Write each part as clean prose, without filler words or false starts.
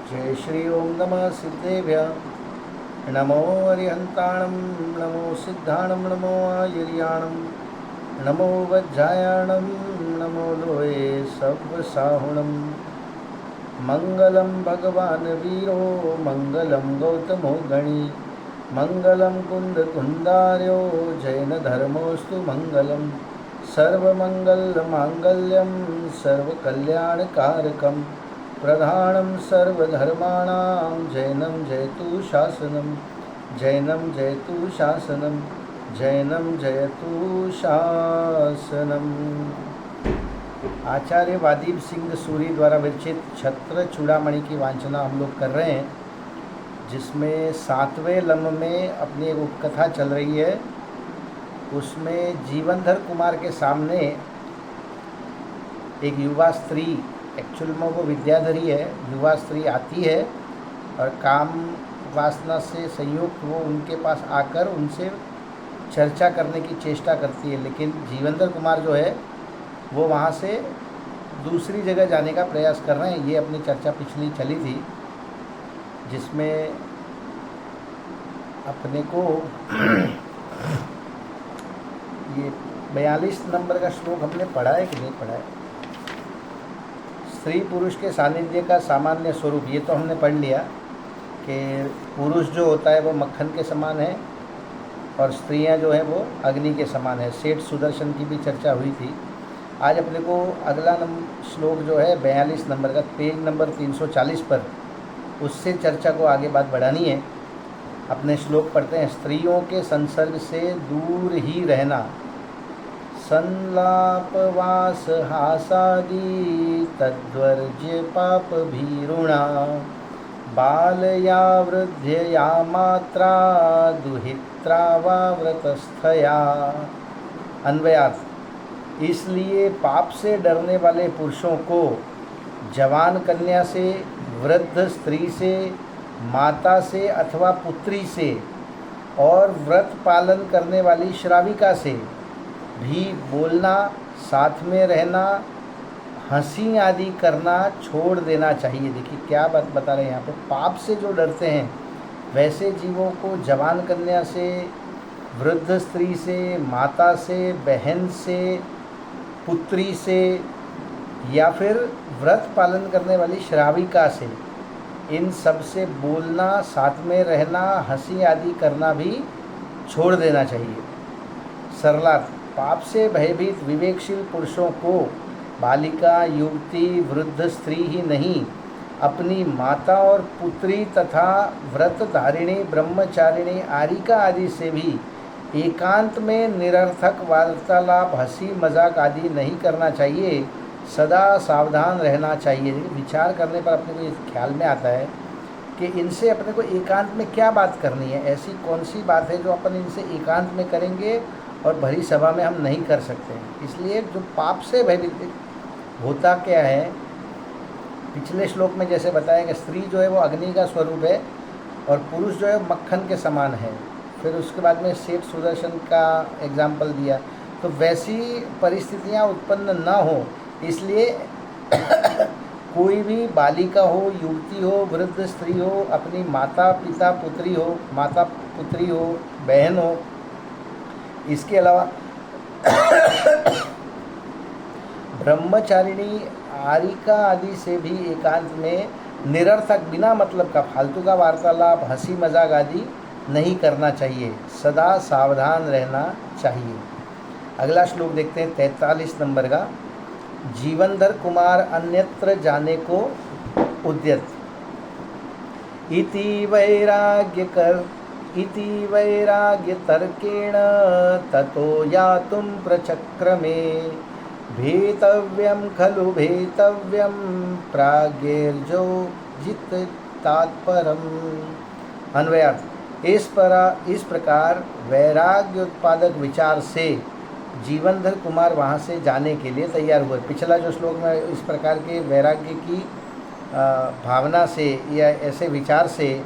जय श्री ओम नमः सिद्धेभ्य नमो अरिहंताणं नमो सिद्धाणं नमो आयर्याणं नमो वज्रायाणं नमो लोये सव्वसाहुणं मंगलं भगवान् वीरो मंगलं गौतमो गणी मंगलं कुन्दकुन्दार्यो जैनधर्मोऽस्तु मंगलं सर्वमङ्गलमाङ्गल्यं सर्वकल्याणकारकं प्रधानं सर्वधर्माणां जैनं जयतु शासनं जैनं जयतु शासनं जैनं जयतु शासनम। आचार्य वादीप सिंह सूरी द्वारा विरचित छत्र चूड़ामणि की वांछना हम लोग कर रहे हैं, जिसमें 7वें लम्ब में अपनी एक उपकथा चल रही है। उसमें जीवनधर कुमार के सामने एक युवा स्त्री, एक्चुअल में वो विद्याधरी है, युवा स्त्री आती है और काम वासना से संयुक्त वो उनके पास आकर उनसे चर्चा करने की चेष्टा करती है, लेकिन जीवनधर कुमार जो है वो वहाँ से दूसरी जगह जाने का प्रयास कर रहे हैं। ये अपनी चर्चा पिछली चली थी, जिसमें अपने को ये 42 नंबर का श्लोक हमने पढ़ा है कि नहीं पढ़ा है? स्त्री पुरुष के सानिध्य का सामान्य स्वरूप, ये तो हमने पढ़ लिया कि पुरुष जो होता है वो मक्खन के समान है और स्त्रियां जो हैं वो अग्नि के समान है। सेठ सुदर्शन की भी चर्चा हुई थी। आज अपने को अगला श्लोक जो है 42 नंबर का, पेज नंबर 340 पर, उससे चर्चा को आगे बात बढ़ानी है। अपने श्लोक पढ़ते हैं। स्त्रियों के संसर्ग से दूर ही रहना, संलापवास हासादि तद्वर्ज्य पाप भीरुणा, बाल या वृद्ध या मात्रा दुहित्रा वा व्रतस्थया। अन्वयार्थ। इसलिए पाप से डरने वाले पुरुषों को जवान कन्या से, वृद्ध स्त्री से, माता से अथवा पुत्री से और व्रत पालन करने वाली श्राविका से भी बोलना, साथ में रहना, हंसी आदि करना छोड़ देना चाहिए। देखिए क्या बात बता रहे हैं यहाँ पे। पाप से जो डरते हैं वैसे जीवों को जवान कन्या से, वृद्ध स्त्री से, माता से, बहन से, पुत्री से या फिर व्रत पालन करने वाली श्राविका से, इन सब से बोलना, साथ में रहना, हंसी आदि करना भी छोड़ देना चाहिए। सरलार्थ। पाप से भयभीत विवेकशील पुरुषों को बालिका, युवती, वृद्ध स्त्री ही नहीं, अपनी माता और पुत्री तथा व्रतधारिणी, ब्रह्मचारिणी, आरिका आदि से भी एकांत में निरर्थक वार्तालाप, हंसी मजाक आदि नहीं करना चाहिए। सदा सावधान रहना चाहिए। विचार करने पर अपने को ये ख्याल में आता है कि इनसे अपने को एकांत में क्या बात करनी है। ऐसी कौन सी बात है जो अपन इनसे एकांत में करेंगे और भरी सभा में हम नहीं कर सकते हैं। इसलिए जो पाप से भयभीत होता क्या है, पिछले श्लोक में जैसे बताया कि स्त्री जो है वो अग्नि का स्वरूप है और पुरुष जो है मक्खन के समान है। फिर उसके बाद में सेठ सुदर्शन का एग्जाम्पल दिया। तो वैसी परिस्थितियाँ उत्पन्न ना हो, इसलिए कोई भी बालिका हो, युवती हो, वृद्ध स्त्री हो, अपनी माता पिता पुत्री हो, माता पुत्री हो, बहन हो, इसके अलावा ब्रह्मचारिणी, आरिका आदि से भी एकांत में निरर्थक, बिना मतलब का फालतू का वार्तालाप, हंसी मजाक आदि नहीं करना चाहिए। सदा सावधान रहना चाहिए। अगला श्लोक देखते हैं 43 नंबर का। जीवनधर कुमार अन्यत्र जाने को उद्यत। इति वैराग्य तर्केण ततो यातुं प्रचक्रमे, भेतव्यं खलु भेतव्यं प्राज्ञर्जो जित तात्परम। अन्वयार्थ। इस प्रकार वैराग्य उत्पादक विचार से जीवनधर कुमार वहाँ से जाने के लिए तैयार हुए। पिछला जो श्लोक में इस प्रकार के वैराग्य की भावना से या ऐसे विचार से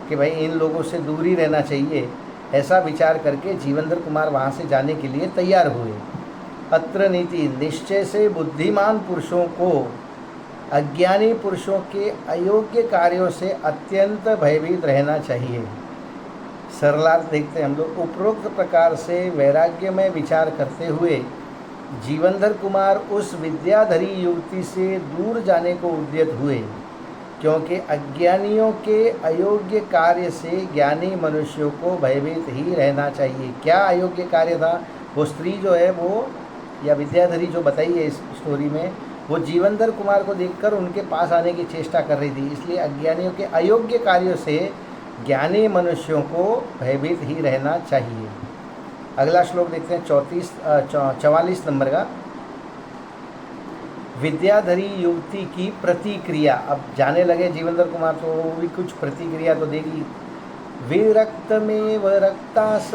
कि भाई इन लोगों से दूरी रहना चाहिए, ऐसा विचार करके जीवनधर कुमार वहाँ से जाने के लिए तैयार हुए। अत्र नीति। निश्चय से बुद्धिमान पुरुषों को अज्ञानी पुरुषों के अयोग्य कार्यों से अत्यंत भयभीत रहना चाहिए। सरलार्थ देखते हैं हम लोग। उपरोक्त प्रकार से वैराग्य में विचार करते हुए जीवनधर कुमार उस विद्याधरी युवती से दूर जाने को उद्यत हुए, क्योंकि अज्ञानियों के अयोग्य कार्य से ज्ञानी मनुष्यों को भयभीत ही रहना चाहिए। क्या अयोग्य कार्य था? वो स्त्री जो है वो, या विद्याधरी जो बताई है इस स्टोरी में, वो जीवनधर कुमार को देखकर उनके पास आने की चेष्टा कर रही थी। इसलिए अज्ञानियों के अयोग्य कार्यों से ज्ञानी मनुष्यों को भयभीत ही रहना चाहिए। अगला श्लोक देखते हैं 44 नंबर का। विद्याधरी युवती की प्रतिक्रिया। अब जाने लगे जीवनधर कुमार, तो वो भी कुछ प्रतिक्रिया तो देगी। विरक्तमेव रक्तास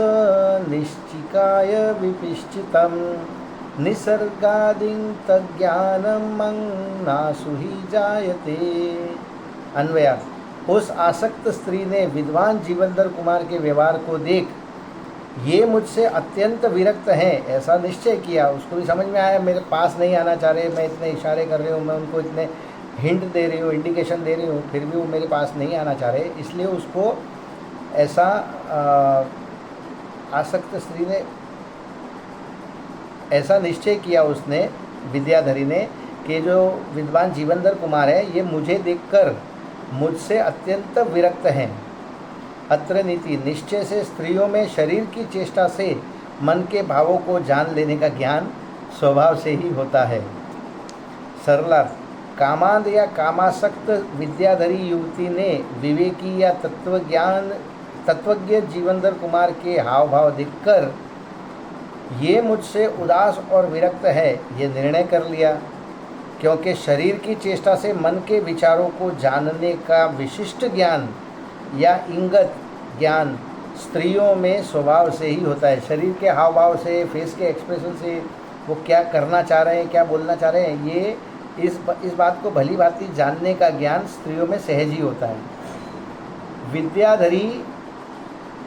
निश्चिकाय विपिश्चितम निसर्गादिं तज्ञानम नासु ही जायते। अन्वयार्थ। उस आसक्त स्त्री ने विद्वान जीवनधर कुमार के व्यवहार को देख ये मुझसे अत्यंत विरक्त हैं ऐसा निश्चय किया। उसको भी समझ में आया मेरे पास नहीं आना चाह रहे, मैं इतने इशारे कर रही हूँ, मैं उनको इतने हिंट दे रही हूँ, इंडिकेशन दे रही हूँ, फिर भी वो मेरे पास नहीं आना चाह रहे। इसलिए उसको ऐसा आसक्त स्त्री ने ऐसा निश्चय किया, उसने विद्याधरी ने, कि जो विद्वान जीवनधर कुमार है ये मुझे देखकर मुझसे अत्यंत विरक्त हैं। अत्र नीति। निश्चय से स्त्रियों में शरीर की चेष्टा से मन के भावों को जान लेने का ज्ञान स्वभाव से ही होता है। सरलार्थ। कामांध या कामासक्त विद्याधरी युवती ने विवेकी या तत्वज्ञ जीवनधर कुमार के हाव भाव देखकर ये मुझसे उदास और विरक्त है ये निर्णय कर लिया, क्योंकि शरीर की चेष्टा से मन के विचारों को जानने का विशिष्ट ज्ञान या इंगत ज्ञान स्त्रियों में स्वभाव से ही होता है। शरीर के हाव भाव से, फेस के एक्सप्रेशन से वो क्या करना चाह रहे हैं, क्या बोलना चाह रहे हैं, ये इस बात को भली भांति जानने का ज्ञान स्त्रियों में सहज ही होता है। विद्याधरी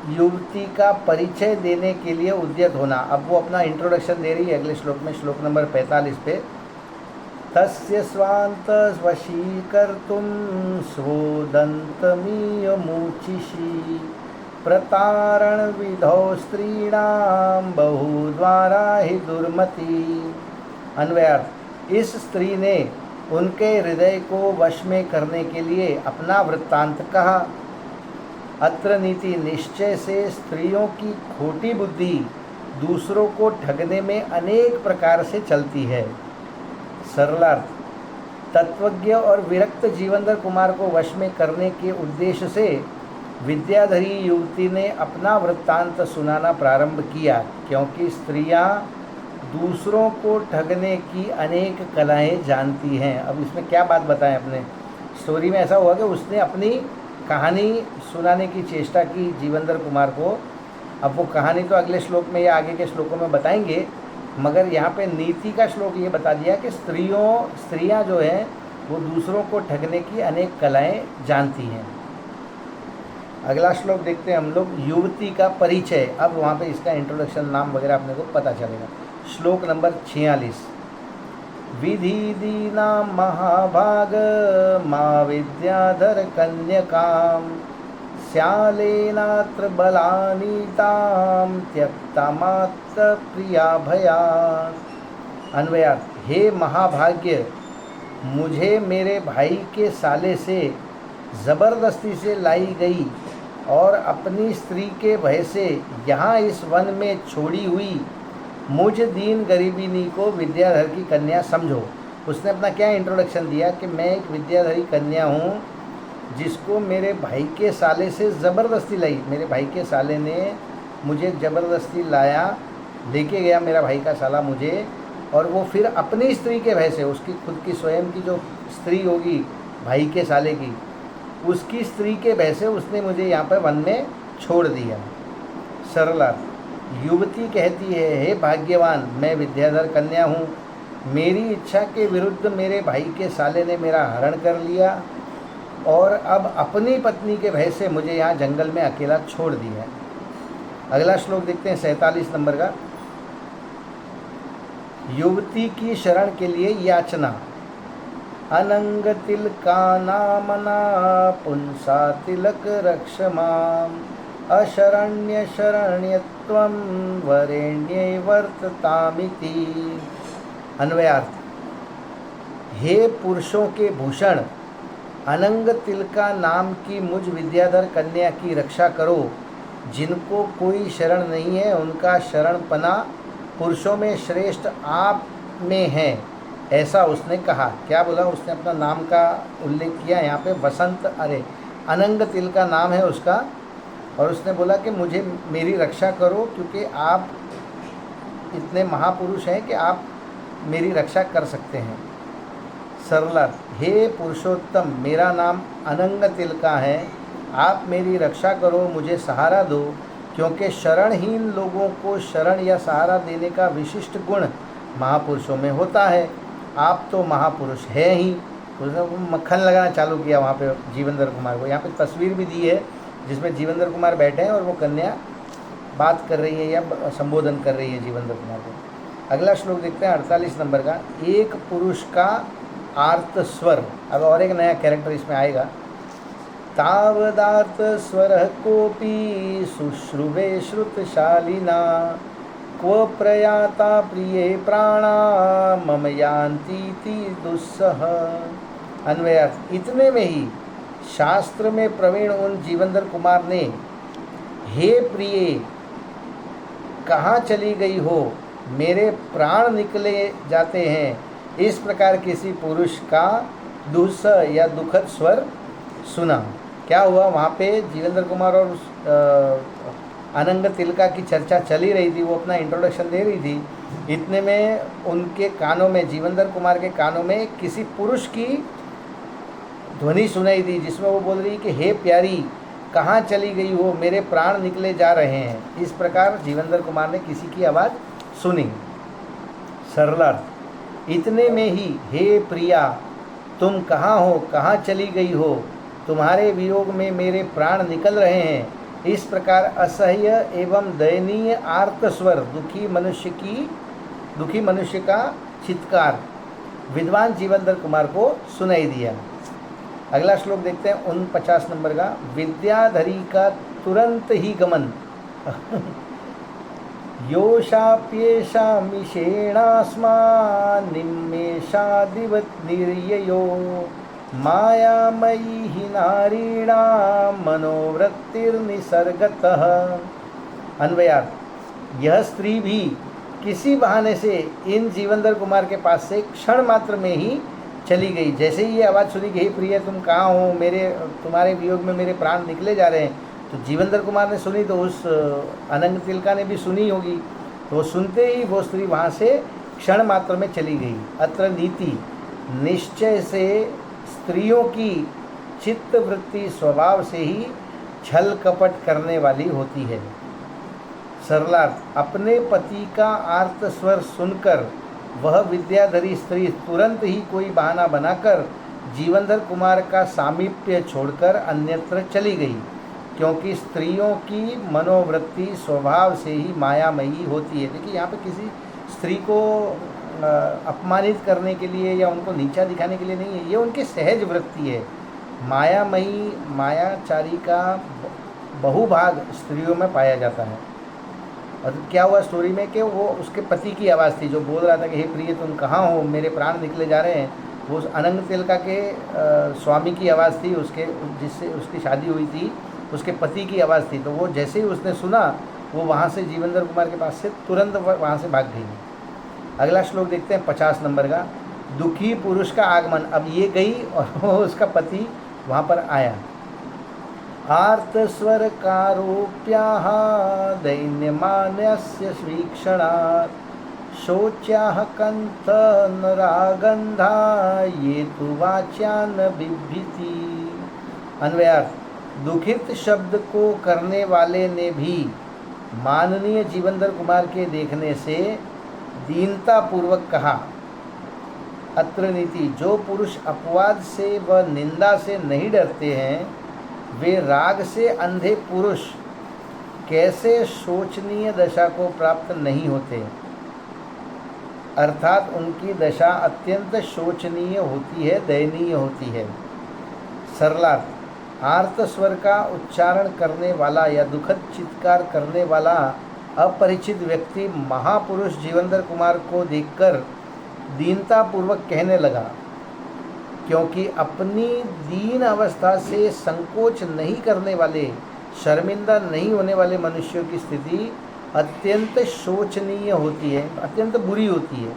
युवती का परिचय देने के लिए उद्यत होना। अब वो अपना इंट्रोडक्शन दे रही है अगले श्लोक में, श्लोक नंबर 45 पे। तस्य स्वांत वशीकर्तुं स्वोदन्तमीयमूचिषि प्रतारण विधौ स्त्रीणां बहुद्वारा हि दुर्मति। अन्वयार्थ। इस स्त्री ने उनके हृदय को वश में करने के लिए अपना वृत्तांत कहा। अत्र नीति। निश्चय से स्त्रियों की खोटी बुद्धि दूसरों को ठगने में अनेक प्रकार से चलती है। सरलार्थ। तत्वज्ञ और विरक्त जीवनधर कुमार को वश में करने के उद्देश्य से विद्याधरी युवती ने अपना वृत्तांत सुनाना प्रारंभ किया, क्योंकि स्त्रियां दूसरों को ठगने की अनेक कलाएं जानती हैं। अब इसमें क्या बात बताएं अपने स्टोरी में? ऐसा हुआ कि उसने अपनी कहानी सुनाने की चेष्टा की जीवनधर कुमार को। अब वो कहानी तो अगले श्लोक में या आगे के श्लोकों में बताएंगे, मगर यहाँ पे नीति का श्लोक ये बता दिया कि स्त्रियाँ जो हैं वो दूसरों को ठगने की अनेक कलाएं जानती हैं। अगला श्लोक देखते हैं हम लोग, युवती का परिचय। अब वहाँ पे इसका इंट्रोडक्शन, नाम वगैरह अपने को पता चलेगा। श्लोक नंबर 46। विधि दीना महाभाग मा विद्याधर कन्यकाम श्यालेनात्र बलानीताम त्यक्ता मात्र प्रिया भयात्। अन्वयार्थ। हे महाभाग्य, मुझे मेरे भाई के साले से ज़बरदस्ती से लाई गई और अपनी स्त्री के भय से यहाँ इस वन में छोड़ी हुई मुझ दीन गरीबिनी को विद्याधर की कन्या समझो। उसने अपना क्या इंट्रोडक्शन दिया कि मैं एक विद्याधरी कन्या हूँ जिसको मेरे भाई के साले से ज़बरदस्ती लाई। मेरे भाई के साले ने मुझे ज़बरदस्ती लाया, लेके गया मेरा भाई का साला मुझे, और वो फिर अपनी स्त्री के भय से, उसकी खुद की स्वयं की जो स्त्री होगी भाई के साले की, उसकी स्त्री के भय से उसने मुझे यहाँ पर वन में छोड़ दिया। सरला। युवती कहती है, हे भाग्यवान, मैं विद्याधर कन्या हूँ, मेरी इच्छा के विरुद्ध मेरे भाई के साले ने मेरा हरण कर लिया और अब अपनी पत्नी के भय से मुझे यहाँ जंगल में अकेला छोड़ दिया है। अगला श्लोक देखते हैं 47 नंबर का। युवती की शरण के लिए याचना। अनंग तिलका नामना पुंसा तिलक रक्ष माम अशरण्य शरण्यत्वं वरेण्ये वर्ततामिति। अन्वयार्थ। हे पुरुषों के भूषण, अनंग तिलका नाम की मुझ विद्याधर कन्या की रक्षा करो। जिनको कोई शरण नहीं है उनका शरणपना पुरुषों में श्रेष्ठ आप में है, ऐसा उसने कहा। क्या बोला उसने? अपना नाम का उल्लेख किया यहाँ पे। वसंत, अरे अनंग तिलका नाम है उसका, और उसने बोला कि मुझे मेरी रक्षा करो क्योंकि आप इतने महापुरुष हैं कि आप मेरी रक्षा कर सकते हैं। सरला, हे पुरुषोत्तम, मेरा नाम अनंग तिलका है, आप मेरी रक्षा करो, मुझे सहारा दो, क्योंकि शरणहीन लोगों को शरण या सहारा देने का विशिष्ट गुण महापुरुषों में होता है। आप तो महापुरुष है ही। उसने मक्खन लगाना चालू किया वहाँ पे जीवेंद्र कुमार को। यहाँ पे तस्वीर भी दी है जिसमें जीवेंद्र कुमार बैठे हैं और वो कन्या बात कर रही है या संबोधन कर रही है जीवेंद्र कुमार को। अगला श्लोक देखते हैं 48 नंबर का। एक पुरुष का आर्त स्वर। अब और एक नया कैरेक्टर इसमें आएगा। तावदार्त स्वर कोपी शुश्रुवे श्रुतशालिना क्व प्रयाता प्रिये प्राणा मम यान्तीति दुस्सह। अन्वयार्थ। इतने में ही शास्त्र में प्रवीण उन जीवेंद्र कुमार ने हे प्रिय कहाँ चली गई हो, मेरे प्राण निकले जाते हैं, इस प्रकार किसी पुरुष का दुस्सह या दुखद स्वर सुना। क्या हुआ? वहाँ पे जीवेंद्र कुमार और अनंग तिलका की चर्चा चली रही थी, वो अपना इंट्रोडक्शन दे रही थी। इतने में उनके कानों में, जीवेंद्र कुमार के कानों में किसी पुरुष की ध्वनि सुनाई दी जिसमें वो बोल रही कि हे प्यारी कहाँ चली गई हो, मेरे प्राण निकले जा रहे हैं। इस प्रकार जीवेंद्र कुमार ने किसी की आवाज़ सुनी। सरलार्थ। इतने में ही हे प्रिया तुम कहाँ हो, कहाँ चली गई हो, तुम्हारे वियोग में मेरे प्राण निकल रहे हैं। इस प्रकार असह्य एवं दयनीय आर्त स्वर दुखी मनुष्य का चित्कार विद्वान जीवेंद्र कुमार को सुनाई दिया। अगला श्लोक देखते हैं 49 नंबर का। विद्याधरी का तुरंत ही गमन। योषाप्येषा मिषेणास्मा निम्मेषादिवत् निर्ययो मायामयी ही नारीणां मनोवृत्तिर्निसर्गतः। अन्वयार्थ। यह स्त्री भी किसी बहाने से इन जीवेंद्र कुमार के पास से क्षण मात्र में ही चली गई। जैसे ही ये आवाज़ सुनी कि हे प्रिय तुम कहाँ हो, तुम्हारे वियोग में मेरे प्राण निकले जा रहे हैं, तो जीवेंद्र कुमार ने सुनी, तो उस अनंग तिलका ने भी सुनी होगी। तो वो सुनते ही वो स्त्री वहाँ से क्षण मात्र में चली गई। अत्र नीति। निश्चय से स्त्रियों की चित्त वृत्ति स्वभाव से ही छल कपट करने वाली होती है। सरलार्थ। अपने पति का आर्त स्वर सुनकर वह विद्याधरी स्त्री तुरंत ही कोई बहाना बनाकर जीवेंद्र कुमार का सामीप्य छोड़कर अन्यत्र चली गई, क्योंकि स्त्रियों की मनोवृत्ति स्वभाव से ही मायामयी होती है। देखिए यहाँ पे किसी स्त्री को अपमानित करने के लिए या उनको नीचा दिखाने के लिए नहीं है, ये उनकी सहज वृत्ति है। मायामयी, मायाचारी का बहुभाग स्त्रियों में पाया जाता है। और क्या हुआ स्टोरी में कि वो उसके पति की आवाज़ थी जो बोल रहा था कि हे प्रिय तुम कहाँ हो, मेरे प्राण निकले जा रहे हैं। वो अनंग तिलका के स्वामी की आवाज़ थी, उसके जिससे उसकी शादी हुई थी, उसके पति की आवाज़ थी। तो वो जैसे ही उसने सुना वो वहाँ से जीवेंद्र कुमार के पास से तुरंत वहाँ से भाग गई। अगला श्लोक देखते हैं 50 नंबर का। दुखी पुरुष का आगमन। अब ये गई और वो उसका पति वहाँ पर आया। आर्त स्वर कारोप्याः दैन्यमानस्य वीक्षणात् शोच्याः कंठ नरागंधा ये तु वाच्यान बिभ्यति। अन्वयार्थ। दुखित शब्द को करने वाले ने भी माननीय जीवेंद्र कुमार के देखने से दीनता पूर्वक कहा। अत्र नीति। जो पुरुष अपवाद से व निंदा से नहीं डरते हैं वे राग से अंधे पुरुष कैसे शोचनीय दशा को प्राप्त नहीं होते। अर्थात उनकी दशा अत्यंत शोचनीय होती है, दयनीय होती है। सरलार्थ, आर्त स्वर का उच्चारण करने वाला या दुखद चित्कार करने वाला अपरिचित व्यक्ति महापुरुष जीवेंद्र कुमार को देखकर दीनतापूर्वक कहने लगा, क्योंकि अपनी दीन अवस्था से संकोच नहीं करने वाले, शर्मिंदा नहीं होने वाले मनुष्यों की स्थिति अत्यंत शोचनीय होती है, अत्यंत बुरी होती है।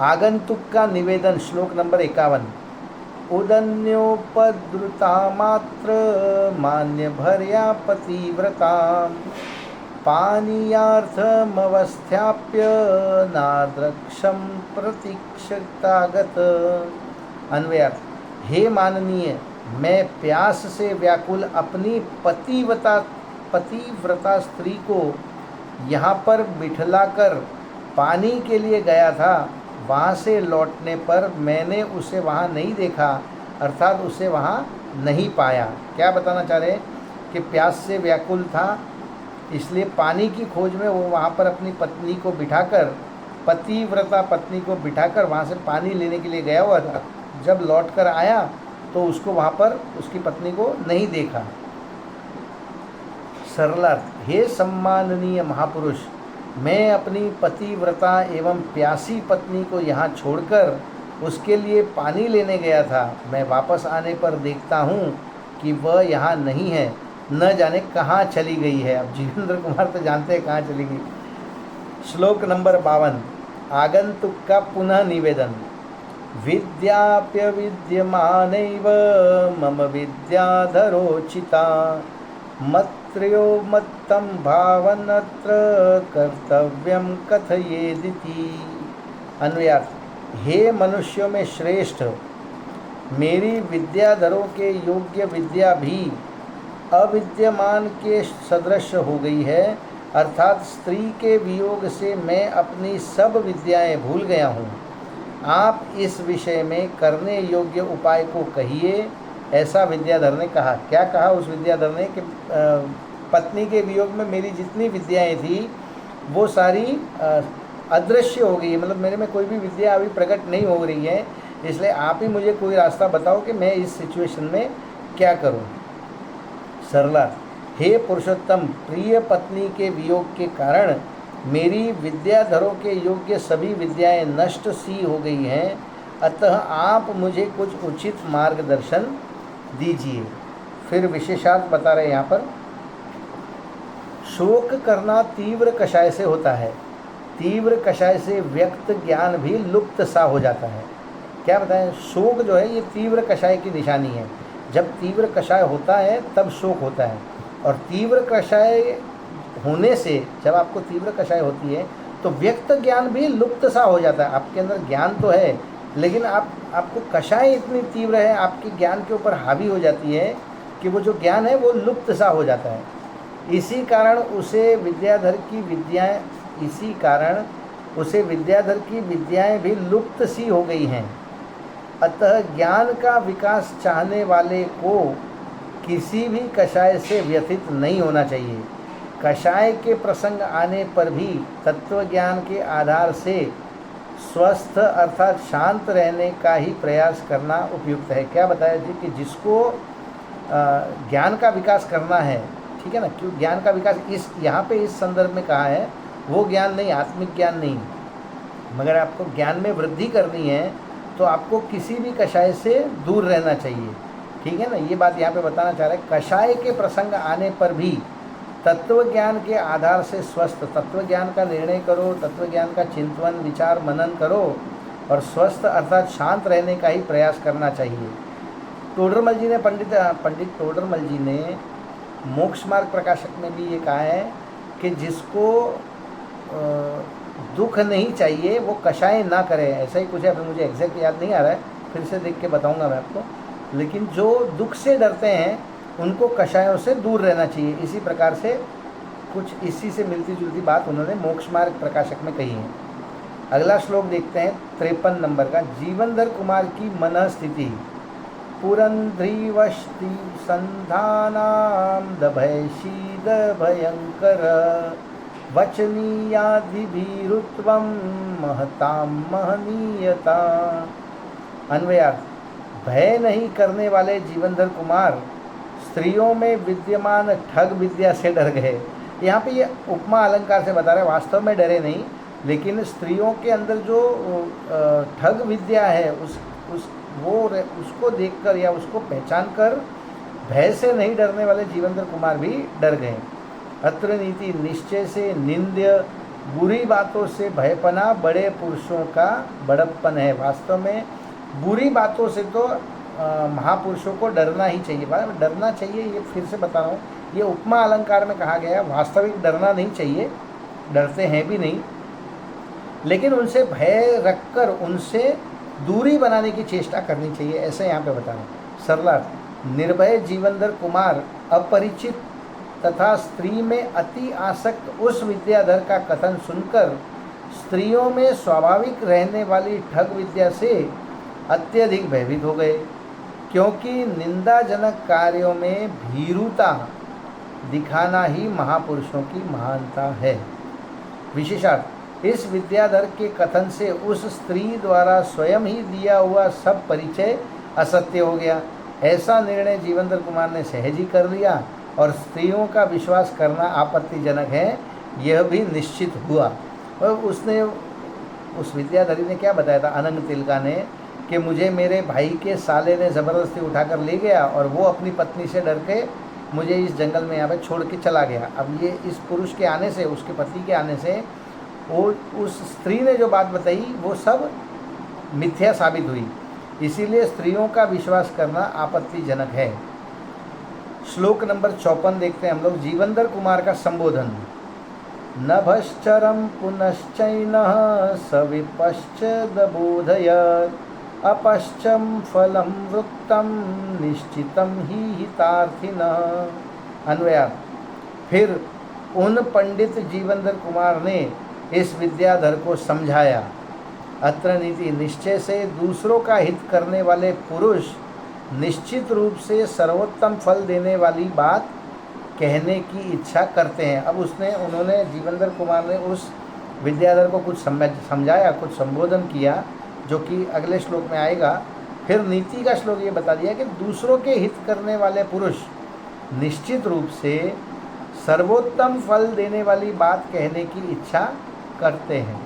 आगंतुक का निवेदन, श्लोक नंबर 51। उदन्योपद्रुता मात्र मान्य भर्या पतिव्रता पानीयार्थमवस्थाप्य नाद्रक्षम प्रतीक्षतागत। अन्वयार्थ, हे माननीय, मैं प्यास से व्याकुल अपनी पतिव्रता स्त्री को यहाँ पर बिठलाकर पानी के लिए गया था। वहाँ से लौटने पर मैंने उसे वहाँ नहीं देखा, अर्थात उसे वहाँ नहीं पाया। क्या बताना चाह रहे हैं कि प्यास से व्याकुल था, इसलिए पानी की खोज में वो वहाँ पर अपनी पत्नी को बिठाकर, पतिव्रता पत्नी को बिठाकर वहाँ से पानी लेने के लिए गया हुआ था। जब लौट कर आया तो उसको वहाँ पर उसकी पत्नी को नहीं देखा। सरलार्थ, हे सम्माननीय महापुरुष, मैं अपनी पतिव्रता एवं प्यासी पत्नी को यहाँ छोड़कर उसके लिए पानी लेने गया था। मैं वापस आने पर देखता हूँ कि वह यहाँ नहीं है, न जाने कहाँ चली गई है। अब जीवेंद्र कुमार तो जानते हैं कहाँ चली गई। श्लोक नंबर 52। आगंतुक का पुनः निवेदन। विद्याप्य विद्यमानैव मम विद्याधरोचिता मत्र्यो मत्तं भावनत्र कर्तव्यम कथयेदिति। अन्वयार्थ, हे मनुष्यों में श्रेष्ठ, मेरी विद्याधरों के योग्य विद्या भी अविद्यमान के सदृश हो गई है, अर्थात स्त्री के वियोग से मैं अपनी सब विद्याएं भूल गया हूँ। आप इस विषय में करने योग्य उपाय को कहिए, ऐसा विद्याधर ने कहा। क्या कहा उस विद्याधर ने कि पत्नी के वियोग में मेरी जितनी विद्याएं थी वो सारी अदृश्य हो गई है, मतलब मेरे में कोई भी विद्या अभी प्रकट नहीं हो रही है, इसलिए आप ही मुझे कोई रास्ता बताओ कि मैं इस सिचुएशन में क्या करूं। सरला, हे पुरुषोत्तम, प्रिय पत्नी के वियोग के कारण मेरी विद्याधरों के योग्य सभी विद्याएं नष्ट सी हो गई हैं, अतः आप मुझे कुछ उचित मार्गदर्शन दीजिए। फिर विशेषार्थ बता रहे हैं यहाँ पर। शोक करना तीव्र कषाय से होता है, तीव्र कषाय से व्यक्त ज्ञान भी लुप्त सा हो जाता है। क्या बताएं, शोक जो है ये तीव्र कषाय की निशानी है। जब तीव्र कषाय होता है तब शोक होता है, और तीव्र कषाय होने से, जब आपको तीव्र कषाय होती है तो व्यक्त ज्ञान भी लुप्त सा हो जाता है। आपके अंदर ज्ञान तो है, लेकिन आपको कषाय इतनी तीव्र है, आपके ज्ञान के ऊपर हावी हो जाती है कि वो जो ज्ञान है वो लुप्त सा हो जाता है। इसी कारण उसे विद्याधर की विद्याएं भी लुप्त सी हो गई हैं। अतः ज्ञान का विकास चाहने वाले को किसी भी कषाय से व्यथित नहीं होना चाहिए। कषाय के प्रसंग आने पर भी तत्व ज्ञान के आधार से स्वस्थ अर्थात शांत रहने का ही प्रयास करना उपयुक्त है। क्या बताया जी कि जिसको ज्ञान का विकास करना है, ठीक है ना, क्यों ज्ञान का विकास इस यहाँ पे इस संदर्भ में कहा है, वो ज्ञान नहीं, आत्मिक ज्ञान नहीं, मगर आपको ज्ञान में वृद्धि करनी है तो आपको किसी भी कषाय से दूर रहना चाहिए। ठीक है ना, ये बात यहाँ पे बताना चाह रहे हैं। कषाय के प्रसंग आने पर भी तत्व ज्ञान के आधार से स्वस्थ, तत्व ज्ञान का निर्णय करो, तत्व ज्ञान का चिंतन विचार मनन करो और स्वस्थ अर्थात शांत रहने का ही प्रयास करना चाहिए। टोडरमल जी ने पंडित टोडरमल जी ने मोक्ष मार्ग प्रकाशक में भी ये कहा है कि जिसको दुख नहीं चाहिए वो कषाय ना करे, ऐसा ही कुछ है, अभी मुझे एग्जैक्ट याद नहीं आ रहा है, फिर से देख के बताऊंगा मैं आपको। लेकिन जो दुख से डरते हैं उनको कषायों से दूर रहना चाहिए। इसी प्रकार से कुछ इसी से मिलती जुलती बात उन्होंने मोक्ष मार्ग प्रकाशक में कही है। अगला श्लोक देखते हैं 53 नंबर का। जीवेंद्र कुमार की मन स्थिति। पुरंध्रीवष्टि संधानाम दभय शीद भयंकर वचनीयादिभिरुत्वं महतां महनीयता। अन्वयार्थ, भय नहीं करने वाले जीवनधर कुमार स्त्रियों में विद्यमान ठग विद्या से डर गए। यहाँ पे ये उपमा अलंकार से बता रहे हैं, वास्तव में डरे नहीं, लेकिन स्त्रियों के अंदर जो ठग विद्या है उसको देखकर या उसको पहचान कर भय से नहीं डरने वाले जीवनधर कुमार भी डर गए। अत्र नीति निश्चय से निंद्य, बुरी बातों से भयपना बड़े पुरुषों का बड़प्पन है। वास्तव में बुरी बातों से तो महापुरुषों को डरना ही चाहिए, डरना चाहिए। ये फिर से बता रहा हूँ, ये उपमा अलंकार में कहा गया है, वास्तविक डरना नहीं चाहिए, डरते हैं भी नहीं, लेकिन उनसे भय रखकर उनसे दूरी बनाने की चेष्टा करनी चाहिए, ऐसे यहाँ पे बता रहा हूँ। सरलार्थ, निर्भय जीवनधर कुमार अपरिचित तथा स्त्री में अति आसक्त उस विद्याधर का कथन सुनकर स्त्रियों में स्वाभाविक रहने वाली ठग विद्या से अत्यधिक भयभीत हो गए, क्योंकि निंदाजनक कार्यों में भीरुता दिखाना ही महापुरुषों की महानता है। विशेषार्थ, इस विद्याधर के कथन से उस स्त्री द्वारा स्वयं ही दिया हुआ सब परिचय असत्य हो गया। ऐसा निर्णय जीवनधर कुमार ने सहज ही कर लिया और स्त्रियों का विश्वास करना आपत्तिजनक है, यह भी निश्चित हुआ। और उसने, उस विद्याधरी ने क्या बताया था अनंग तिलका ने, कि मुझे मेरे भाई के साले ने ज़बरदस्ती उठाकर ले गया और वो अपनी पत्नी से डर के मुझे इस जंगल में यहाँ पे छोड़ के चला गया। अब ये इस पुरुष के आने से, उसके पति के आने से, वो उस स्त्री ने जो बात बताई वो सब मिथ्या साबित हुई, इसीलिए स्त्रियों का विश्वास करना आपत्तिजनक है। श्लोक नंबर 54 देखते हैं हम लोग। जीवनधर कुमार का संबोधन। नभश्चरं पुनश्चैनः सविपश्चदबोधयत् अपश्चम फलं वृत्तं निश्चितं ही हितार्थिनः। अन्वयार्थ, फिर उन पंडित जीवनधर कुमार ने इस विद्याधर को समझाया। अत्र नीति, निश्चय से दूसरों का हित करने वाले पुरुष निश्चित रूप से सर्वोत्तम फल देने वाली बात कहने की इच्छा करते हैं। अब उन्होंने जीवनधर कुमार ने उस विद्याधर को कुछ समझाया, कुछ संबोधन किया, जो कि अगले श्लोक में आएगा। फिर नीति का श्लोक ये बता दिया कि दूसरों के हित करने वाले पुरुष निश्चित रूप से सर्वोत्तम फल देने वाली बात कहने की इच्छा करते हैं।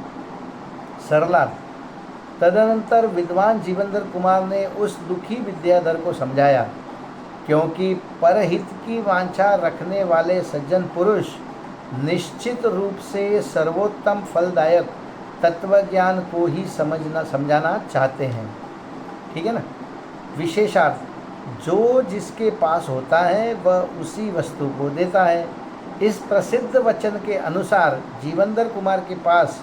सरलार्थ, तदनंतर विद्वान जीवनधर कुमार ने उस दुखी विद्याधर को समझाया, क्योंकि परहित की वांछा रखने वाले सज्जन पुरुष निश्चित रूप से सर्वोत्तम फलदायक तत्वज्ञान को ही समझाना चाहते हैं। ठीक है ना। विशेषार्थ, जो जिसके पास होता है वह उसी वस्तु को देता है। इस प्रसिद्ध वचन के अनुसार जीवनधर कुमार के पास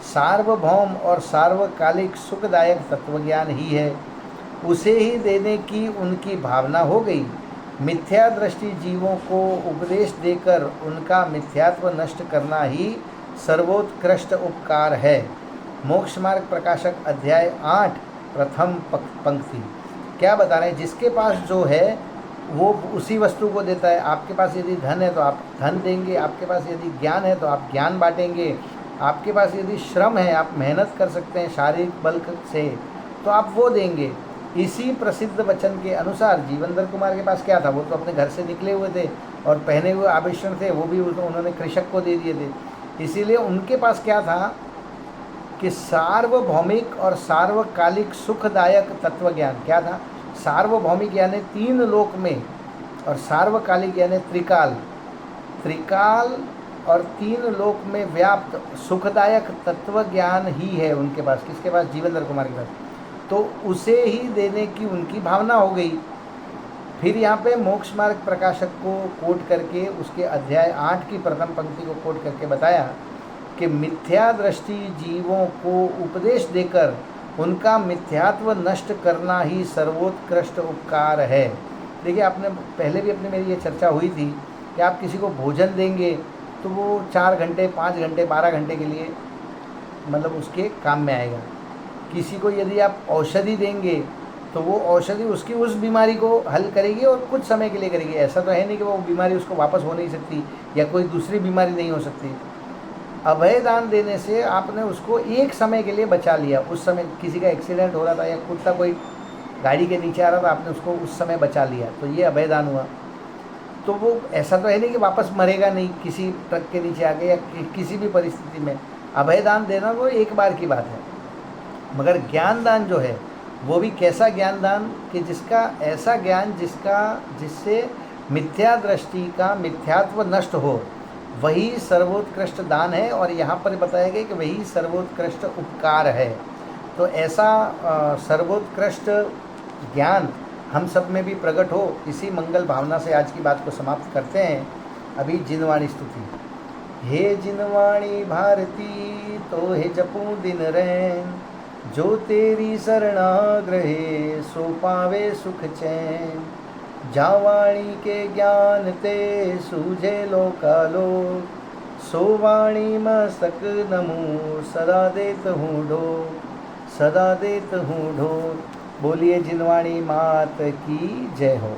सार्वभौम और सार्वकालिक सुखदायक तत्वज्ञान ही है, उसे ही देने की उनकी भावना हो गई। मिथ्या दृष्टि जीवों को उपदेश देकर उनका मिथ्यात्व नष्ट करना ही सर्वोत्कृष्ट उपकार है। मोक्ष मार्ग प्रकाशक अध्याय 8 प्रथम पंक्ति क्या बता रहे हैं? जिसके पास जो है वो उसी वस्तु को देता है। आपके पास यदि धन है तो आप धन देंगे, आपके पास यदि ज्ञान है तो आप ज्ञान बांटेंगे, आपके पास यदि श्रम है, आप मेहनत कर सकते हैं शारीरिक बल से, तो आप वो देंगे। इसी प्रसिद्ध वचन के अनुसार जीवनधर कुमार के पास क्या था? वो तो अपने घर से निकले हुए थे और पहने हुए आभूषण थे, वो भी उन्होंने कृषक को दे दिए थे। इसीलिए उनके पास क्या था कि सार्वभौमिक और सार्वकालिक सुखदायक तत्वज्ञान। क्या था? सार्वभौमिक यानी 3 लोक में, और सार्वकालिक यानी त्रिकाल और 3 लोक में व्याप्त सुखदायक तत्वज्ञान ही है उनके पास। किसके पास? जीवनधर कुमार के पास। तो उसे ही देने की उनकी भावना हो गई। फिर यहाँ पे मोक्ष मार्ग प्रकाशक को कोट करके उसके अध्याय 8 की प्रथम पंक्ति को कोट करके बताया कि मिथ्या दृष्टि जीवों को उपदेश देकर उनका मिथ्यात्व नष्ट करना ही सर्वोत्कृष्ट उपकार है। देखिए, आपने पहले भी अपनी मेरी ये चर्चा हुई थी कि आप किसी को भोजन देंगे तो वो 4 घंटे, 5 घंटे, 12 घंटे के लिए मतलब उसके काम में आएगा। किसी को यदि आप औषधि देंगे तो वो औषधि उसकी उस बीमारी को हल करेगी और कुछ समय के लिए करेगी। ऐसा तो है नहीं कि वो बीमारी उसको वापस हो नहीं सकती या कोई दूसरी बीमारी नहीं हो सकती। अभय दान देने से आपने उसको एक समय के लिए बचा लिया। उस समय किसी का एक्सीडेंट हो रहा था या कुत्ता कोई गाड़ी के नीचे आ रहा था, आपने उसको उस समय बचा लिया, तो ये अभय दान हुआ। तो वो ऐसा तो है नहीं कि वापस मरेगा नहीं किसी ट्रक के नीचे आके या किसी भी परिस्थिति में। अभय दान देना वो एक बार की बात है। मगर ज्ञान दान जो है वो भी कैसा ज्ञान दान कि जिसका ऐसा ज्ञान जिससे मिथ्या दृष्टि का मिथ्यात्व नष्ट हो, वही सर्वोत्कृष्ट दान है। और यहाँ पर बताया गया कि वही सर्वोत्कृष्ट उपकार है। तो ऐसा सर्वोत्कृष्ट ज्ञान हम सब में भी प्रकट हो, इसी मंगल भावना से आज की बात को समाप्त करते हैं। अभी जिनवाणी स्तुति। हे जिनवाणी भारती तो हे जपूं दिन रैन, जो तेरी शरणाग्रहे सो पावे सुख चैन। जावाणी के ज्ञान ते सूझे लोकालोक, सो वाणी मस्तक नमो सदा देत हूँ ढोक, सदा देत हूँ ढोक। बोलिए जिनवाणी मात की जय हो।